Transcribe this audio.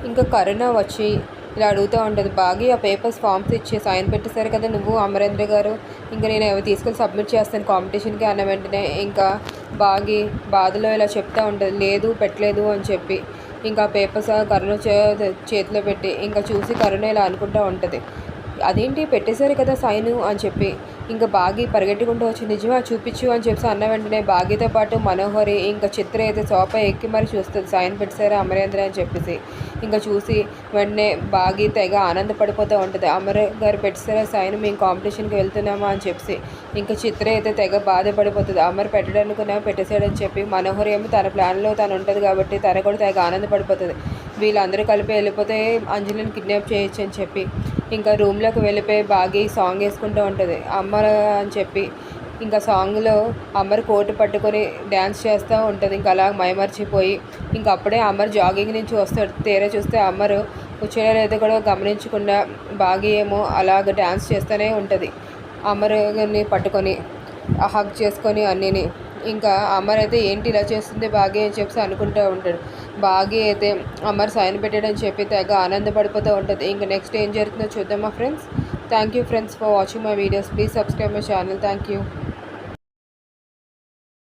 ఇంకా కరుణ వచ్చి ఇలా అడుగుతూ ఉంటుంది, బాగా ఆ పేపర్స్ ఫామ్స్ ఇచ్చి సైన్ పెట్టేశారు కదా నువ్వు అమరేంద్ర గారు, ఇంకా నేను అవి తీసుకొని సబ్మిట్ చేస్తాను కాంపిటీషన్కి అన్న వెంటనే ఇంకా బాగా బాధలో ఇలా చెప్తూ ఉంటుంది, లేదు పెట్టలేదు అని చెప్పి. ఇంకా పేపర్స్ కరుణ చేతిలో పెట్టి ఇంకా చూసి కరుణ ఇలా అనుకుంటూ ఉంటుంది, అదేంటి పెట్టేశారు కదా సైను అని చెప్పి. ఇంకా బాగి పరిగెట్టుకుంటూ వచ్చి నిజమా చూపించు అని చెప్పి అన్న వెంటనే బాగితో పాటు మనోహరి ఇంకా చిత్ర అయితే సోఫా ఎక్కి మరి చూస్తుంది సైన్ పెట్టారా అమరేంద్ర అని చెప్పేసి. ఇంకా చూసి వెంటనే బాగి తెగ ఆనందపడిపోతూ ఉంటుంది, అమర్ గారు పెట్టారా సైన్, మేము కాంపిటీషన్కి వెళ్తున్నామా అని చెప్పి. ఇంకా చిత్ర అయితే తెగ బాధపడిపోతుంది, అమర్ పెట్టడానికున్నా పెట్టేశాడని చెప్పి. మనోహరి ఏమో తన ప్లాన్లో తను ఉంటుంది కాబట్టి తన కూడా తెగ ఆనందపడిపోతుంది, వీళ్ళందరూ కలిపి వెళ్ళిపోతే అంజలిని కిడ్నాప్ చేయొచ్చు అని చెప్పి. ఇంకా రూమ్లోకి వెళ్ళిపోయి బాగా సాంగ్ వేసుకుంటూ ఉంటుంది అమర్ అని చెప్పి. ఇంకా సాంగ్లో అమర్ కోటు పట్టుకొని డ్యాన్స్ చేస్తూ ఉంటుంది, ఇంకా అలా మైమర్చిపోయి. ఇంకా అప్పుడే అమర్ జాగింగ్ నుంచి వస్తాడు, తీరా చూస్తే అమర్ కూర్చోలేదో కూడా గమనించకుండా బాగా ఏమో అలాగ డ్యాన్స్ చేస్తూనే ఉంటుంది అమర్ని పట్టుకొని హగ్ చేసుకొని అన్నిని. ఇంకా అమర్ అయితే ఏంటి ఇలా చేస్తుంది బాగా అని చెప్పి అనుకుంటూ ఉంటాడు. బాగా అయితే అమర్ సైన్ పెట్టాడని చెప్పి తెగ ఆనందపడిపోతూ ఉంటుంది. ఇంకా నెక్స్ట్ ఏం జరుగుతుందో చూద్దామా friends. Thank you friends for watching my videos. Please subscribe my channel. Thank you.